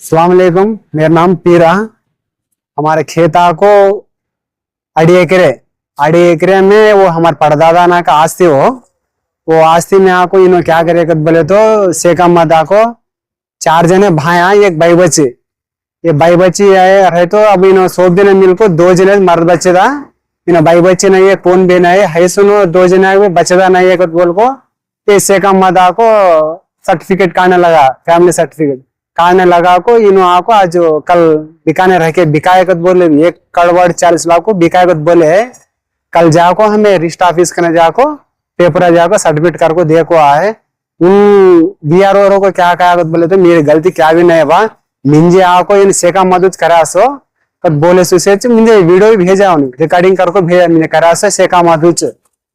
अस्सलाम वालेकुम, मेरा नाम पीरा। हमारे खेता को 2.5 एकड़ में वो हमारे परदादा ना का आस्ती हो। वो आस्ती में आको इन्हों क्या करे कद बोले तो सेका मदा को 4 जने भाई एक भाई बच्चे। ये भाई बच्ची है तो अब इन्हों 100 दिन मिल को 2 जने मर्द बच्चे था। इन्हों भाई बच्चे नहीं है, कौन भी नहीं है सुनो 2 जने बच्चे था नहीं है कद बोल को ये सेका मदा को सर्टिफिकेट काटने लगा, फैमिली सर्टिफिकेट काटने लगा को इन्हों आको आज कल बिकाने रह के बिकायकत बोले 1 करोड़ 40 लाख को बिकायकत बोले है। कल जाको हमें रिस्ट ऑफिस करने जाको पेपर जाको सर्टिफिकेट कर को देखो आए। बीआरओ को क्या कहा बोले तो मेरी गलती क्या भी नहीं बा, मिंजे आको इन सेका मदद करा सो कद बोले सुसे मुझे वीडियो भी भेजा उन्हें रिकॉर्डिंग कर को भेजा मैंने करा सो सेका मदद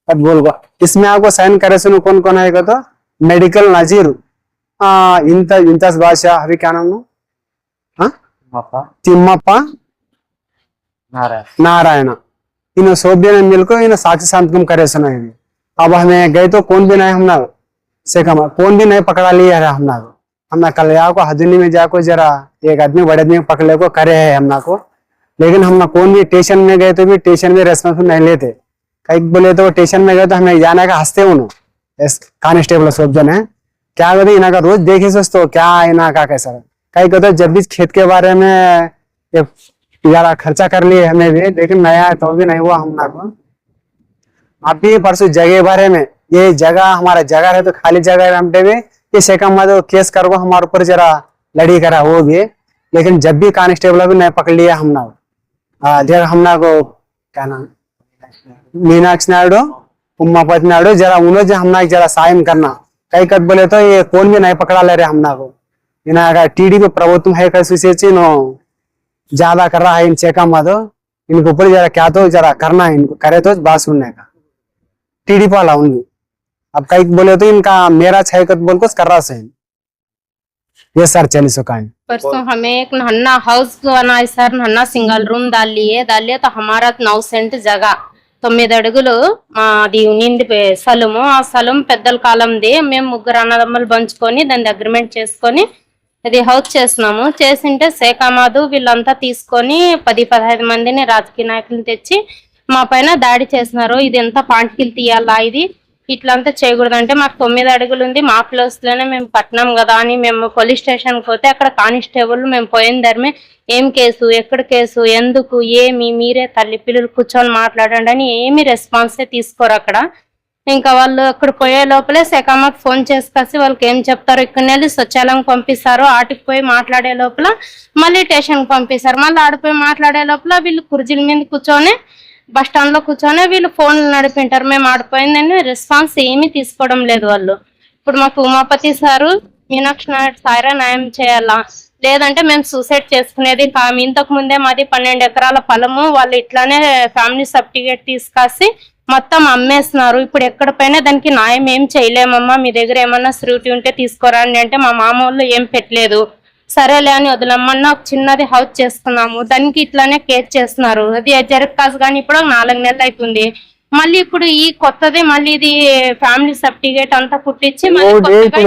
कद बोल को इसमें आपको साइन करे सुनो कौन कौन है तो मेडिकल नजीर इंत भाषा अभी क्या नाम तिम्मप्पा नारायण इन सोभ्य मिलको इन साक्षी संतकम करे सुना। अब हमें गए तो कौन भी नहीं हमना सेका कौन भी नहीं पकड़ा लिया है हमना कल को हदनी में जाको जरा एक आदमी बड़े आदमी पकड़े को करे है हमना को। लेकिन हमना कौन भी स्टेशन में गए तो भी स्टेशन में रेस्पॉन्सिबल नहीं लेते। कई बोले तो स्टेशन में गए तो हमें जाने का हंसते उन्होंने कांस्टेबल सब जन है क्या कहते इना का रोज देखे सोचते क्या इना का कैसा कई कहते जब भी खेत के बारे में यारा खर्चा कर लिए हमें भी, लेकिन नया है तो भी नहीं हुआ हमना को। अभी परसों जगह बारे में ये जगह हमारा जगह है तो खाली जगह हम भी ये सेकम केस कर को हमारे ऊपर जरा लड़ी करा वो भी। लेकिन जब भी कांस्टेबल भी नहीं पकड़ लिया हमना हमना को क्या नाम मीनाक्षी नायडू उमापति नायडू जरा उन्होंने हमना जरा साइन करना कई कद बोले तो ये कौन भी नहीं पकड़ा ले रहे हमना को। इना टीडीपी प्रभुत्व है कैसे नो ज्यादा कर रहा है इन चेका माधो इनके ऊपर जरा क्या तो जरा करना है इनको करे तो बात सुनने का टीडीपी वाला उनकी। अब कई बोले तो इनका मेरा छह कद बोल कुछ कर रहा सही ये सर चली सुखा परसों हमें एक नन्ना हाउस बनाए सर, नन्ना सिंगल रूम डाल लिए तो हमारा 9 सेंट जगह 9 అడుగులు మాది నిండి స్థలము। ఆ స్థలం పెద్దల కాలంది, మేము ముగ్గురు అన్నదమ్ములు పంచుకొని దాన్ని అగ్రిమెంట్ చేసుకొని అది హౌస్ చేస్తున్నాము। చేసింటే శేఖామాధు వీళ్ళంతా తీసుకొని 10-15 మందిని రాజకీయ నాయకులను తెచ్చి మా పైన దాడి చేస్తున్నారు। ఇది ఎంత పాంటికిలు తీయాలా, ఇది ఇట్లంతా చేయకూడదంటే మాకు 9 అడుగులు ఉంది మా ప్లేస్ లోనే మేము కట్టినాం కదా అని మేము పోలీస్ స్టేషన్ కి పోతే అక్కడ కానిస్టేబుల్ మేము పోయిన ధర్మే ఏం కేసు ఎక్కడ కేసు ఎందుకు ఏమి మీరే తల్లి పిల్లలు కూర్చొని మాట్లాడండి అని ఏమి రెస్పాన్సే తీసుకోరు అక్కడ। ఇంకా వాళ్ళు అక్కడ పోయే లోపలే సెకామాకి ఫోన్ చేసుకొచ్చి వాళ్ళకి ఏం చెప్తారో ఇక్కడ వెళ్ళి స్వచ్ఛాలయం పంపిస్తారు, ఆటికి పోయి మాట్లాడే లోపల మళ్ళీ స్టేషన్ పంపిస్తారు। మళ్ళీ ఆడిపోయి మాట్లాడే లోపల వీళ్ళు కుర్చీల మీద కూర్చొని బస్ స్టాండ్ లో కూర్చొని వీళ్ళు ఫోన్లు నడిపింటారు। మేము ఆడిపోయిందని రెస్పాన్స్ ఏమీ తీసుకోవడం లేదు వాళ్ళు। ఇప్పుడు మాకు ఉమాపతి సారు మీనాక్షి నాయుడు సారా న్యాయం చేయాలా, లేదంటే మేము సూసైడ్ చేసుకునేది ఇంతకు ముందే మాది 12 ఎకరాల పొలము వాళ్ళు ఇట్లానే ఫ్యామిలీ సర్టిఫికేట్ తీసుకొచ్చి మొత్తం అమ్మేస్తున్నారు। ఇప్పుడు ఎక్కడ పైన దానికి న్యాయం ఏం చేయలేమమ్మా, మీ దగ్గర ఏమన్నా శ్రూటి ఉంటే తీసుకోరండి అంటే మా మామ వాళ్ళు ఏం పెట్టలేదు। సరేలే అని వదిలమ్మన్నా ఒక చిన్నది హౌస్ చేసుకున్నాము, దానికి ఇట్లానే కేర్ చేస్తున్నారు। అది జరగదు కానీ ఇప్పుడు 4 నెలలు అవుతుంది। మళ్ళీ ఇప్పుడు ఈ కొత్తది మళ్ళీ ఇది ఫ్యామిలీ సర్టిఫికేట్ అంతా పుట్టించి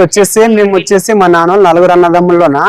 వచ్చేసి మేము వచ్చేసి మా నాన్న 4 అన్నదమ్ముల్లోనా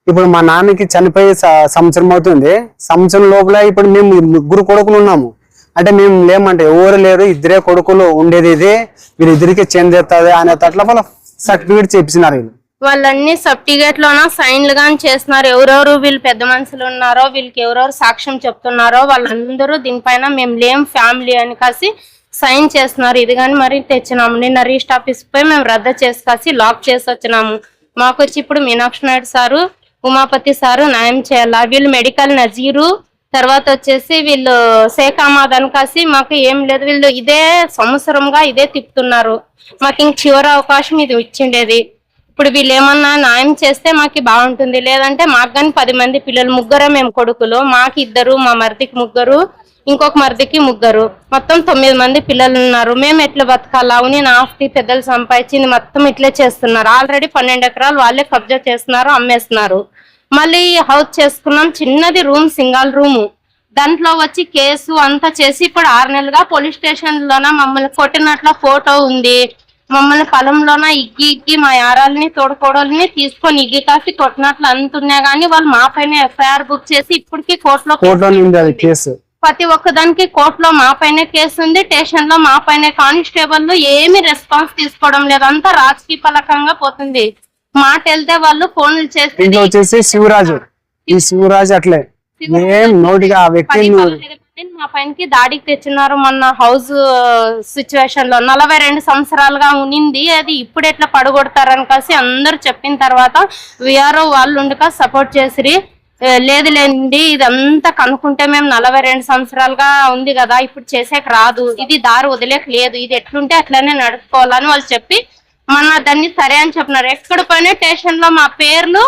ఇప్పుడు మా నాన్నకి చనిపోయి సంవత్సరం అవుతుంది। సంవత్సరం లోపల ఇప్పుడు మేము 3 కొడుకులు ఉన్నాము। అంటే మేము లేమంటే ఎవరు లేరు, 2 కొడుకులు ఉండేది ఇది వీళ్ళిద్దరికి చెందేస్తుంది అనే తట్ల వాళ్ళ సర్టిఫికేట్ చేపించినారు। వాళ్ళన్ని సర్టిఫికేట్ లోన సైన్లు గాని చేస్తున్నారు। ఎవరెవరు వీళ్ళు పెద్ద మనుషులు ఉన్నారో వీళ్ళకి ఎవరెవరు సాక్ష్యం చెప్తున్నారో వాళ్ళందరూ దీనిపైన మేము లేం ఫ్యామిలీ అని కాసి సైన్ చేస్తున్నారు। ఇది కానీ మరి తెచ్చినాము। నిన్న రిజిస్ట్ ఆఫీస్ పోయి మేము రద్దు చేసుకొచ్చి లాక్ చేసి వచ్చినాము। మాకు వచ్చి ఇప్పుడు మీనాక్షి నాయుడు సారు ఉమాపతి సారు న్యాయం చేయాలా। వీళ్ళు మెడికల్ నజీరు తర్వాత వచ్చేసి వీళ్ళు శేఖామాధ్ అని కాసి మాకు ఏం లేదు, వీళ్ళు ఇదే సంవత్సరంగా ఇదే తిప్పుతున్నారు। మాకు ఇంక చివరి అవకాశం ఇది ఇచ్చిండేది। ఇప్పుడు వీళ్ళు ఏమన్నా న్యాయం చేస్తే మాకు బాగుంటుంది, లేదంటే మాకు కానీ 10 మంది పిల్లలు, 3 మేము కొడుకులు, మాకు 2 మా మరిదికి 3 ఇంకొక మరిదికి 3 మొత్తం 9 మంది పిల్లలు ఉన్నారు। మేము ఎట్లా బతకాలా, నేను ఆస్తి పెద్దలు సంపాదించింది మొత్తం ఇట్లే చేస్తున్నారు। ఆల్రెడీ 12 ఎకరాలు వాళ్ళే కబ్జా చేస్తున్నారు, అమ్మేస్తున్నారు। మళ్ళీ హౌస్ చేసుకున్నాం, చిన్నది రూమ్ సింగల్ రూము, దాంట్లో వచ్చి కేసు అంతా చేసి ఇప్పుడు 6 నెలలుగా పోలీస్ స్టేషన్ లోన మమ్మల్ని కొట్టినట్ల ఫోటో ఉంది, మమ్మల్ని పొలంలోన ఇక్కి మా యారాలని తోడుకోడల్ని తీసుకొని ఇగ్గి కాసి కొట్టినట్లు అంటున్నా గానీ వాళ్ళు మా పైన ఎఫ్ఐఆర్ బుక్ చేసి ఇప్పటికీ కోర్టులో ఉంది అది కేసు. ప్రతి ఒక్కదానికి కోర్టులో మా పైన కేసు ఉంది, స్టేషన్ లో మా పైన. కానిస్టేబుల్ ఏమి రెస్పాన్స్ తీసుకోవడం లేదు, అంతా రాజకీయ పలకంగా పోతుంది. మాట వెళ్తే వాళ్ళు ఫోన్లు చేసి ఇంట్లో వచ్చేసి శివరాజు, ఈ శివరాజు అట్లే ఏం నోటిగా ఆ వ్యక్తి మా పైనకి దాడికి తెచ్చున్నారు. మొన్న హౌస్ సిచ్యువేషన్ లో 42 సంవత్సరాలుగా ఉనింది, అది ఇప్పుడు ఎట్లా పడగొడతారని కలిసి అందరు చెప్పిన తర్వాత విఆర్ఓ వాళ్ళు ఉండక సపోర్ట్ చేసిరి. లేదు లేండి ఇదంతా కనుక్కుంటే మేము 42 సంవత్సరాలుగా ఉంది కదా, ఇప్పుడు చేసేకి రాదు, ఇది దారి వదిలేక లేదు, ఇది ఎట్లుంటే అట్లనే నడుపుకోవాలని వాళ్ళు చెప్పి మొన్న దాన్ని సరే అని చెప్పినారు. ఎక్కడ పోయినా స్టేషన్ లో మా పేర్లు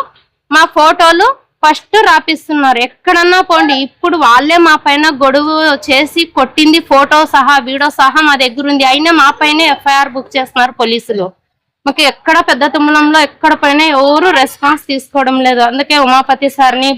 మా ఫోటోలు ఫస్ట్ రాపిస్తున్నారు. ఎక్కడన్నా పోండి, ఇప్పుడు వాళ్ళే మా పైన గొడవ చేసి కొట్టింది ఫోటో సహా వీడియో సహా మా దగ్గర ఉంది, అయినా మా పైన ఎఫ్ఐఆర్ బుక్ చేస్తున్నారు పోలీసులు. మాకు ఎక్కడ పెద్ద తుమ్మలంలో ఎక్కడ పైన ఎవరు రెస్పాన్స్ తీసుకోవడం లేదు. అందుకే ఉమాపతి సార్ని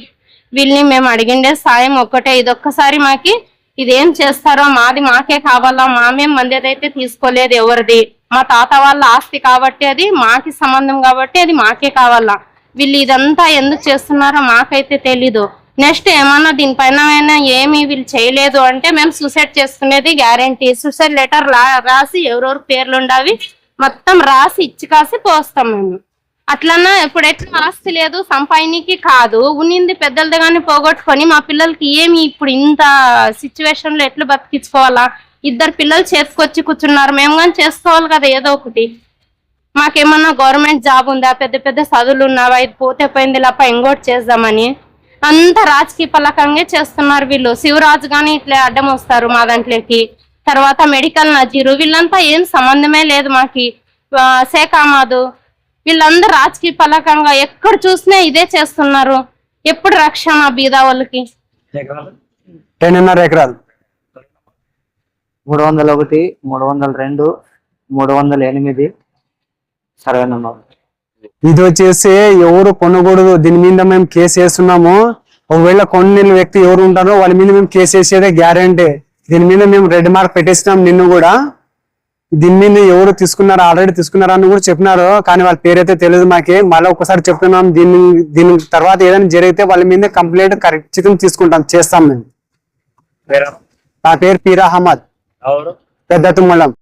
వీళ్ళని మేము అడిగిండే సాయం ఒక్కటే, ఇదొక్కసారి మాకి ఇదేం చేస్తారో, మాది మాకే కావాలా, మామేం మందేదైతే తీసుకోలేదు ఎవరిది, మా తాత వాళ్ళ ఆస్తి కాబట్టి అది మాకి సంబంధం కాబట్టి అది మాకే కావాలా. వీళ్ళు ఇదంతా ఎందుకు చేస్తున్నారో మాకైతే తెలీదు. నెక్స్ట్ ఏమన్నా దీనిపైన ఏమి వీళ్ళు చేయలేదు అంటే మేము సూసైడ్ చేసుకునేది గ్యారంటీ. సూసైడ్ లెటర్ రాసి ఎవరెవరు పేర్లు ఉండవి మొత్తం రాసి ఇచ్చి కాసి పోస్తాం మేము. అట్లన్నా ఇప్పుడు ఎట్లా ఆస్తి లేదు సంపాయనికి కాదు, ఉనింది పెద్దలది కానీ పోగొట్టుకొని మా పిల్లలకి ఏమి ఇప్పుడు ఇంత సిచ్యువేషన్ లో ఎట్లా బతికించుకోవాలా? 2 పిల్లలు చేతికొచ్చి కూర్చున్నారు, మేము కానీ చేసుకోవాలి కదా ఏదో ఒకటి. మాకేమన్నా గవర్నమెంట్ జాబ్ ఉందా, పెద్ద పెద్ద చదువులు ఉన్నావా, ఇది పోతే పోయింది లేప ఇంకోటి చేద్దామని అంత రాజకీయ పలకంగా చేస్తున్నారు వీళ్ళు. శివరాజు గాని ఇట్లా అడ్డం వస్తారు మా దాంట్లోకి. తర్వాత మెడికల్ నజీరు, వీళ్ళంతా ఏం సంబంధమే లేదు మాకి. షేక్ అహ్మద్ వీళ్ళందరూ రాజకీయ పలకంగా ఎక్కడ చూసినా ఇదే చేస్తున్నారు. ఎప్పుడు రక్షణ బీదా వాళ్ళకి? 10.5 ఎకరాలు 301, 302, 308 సర్వే నెంబర్. ఇది వచ్చేసి ఎవరు కొనకూడదు, దీని మీద మేము కేసు వేస్తున్నాము. ఒకవేళ కొన్ని వ్యక్తి ఎవరు ఉంటారో వాళ్ళ మీద మేము కేసు వేసేదే గ్యారంటీ. దీని మీద మేము రెడ్ మార్క్ పెట్టేసినాం నిన్ను కూడా. దీని మీద ఎవరు తీసుకున్నారు, ఆల్రెడీ తీసుకున్నారని కూడా చెప్పినారు, కానీ వాళ్ళ పేరైతే తెలియదు మాకి. మళ్ళీ ఒకసారి చెప్తున్నాం, దీని తర్వాత ఏదైనా జరిగితే వాళ్ళ మీద కంప్లైంట్ ఖచ్చితంగా తీసుకుంటాం, చేస్తాం మేము. నా పేరు పీరా అహ్మద్, పెద్ద తుమ్మలం.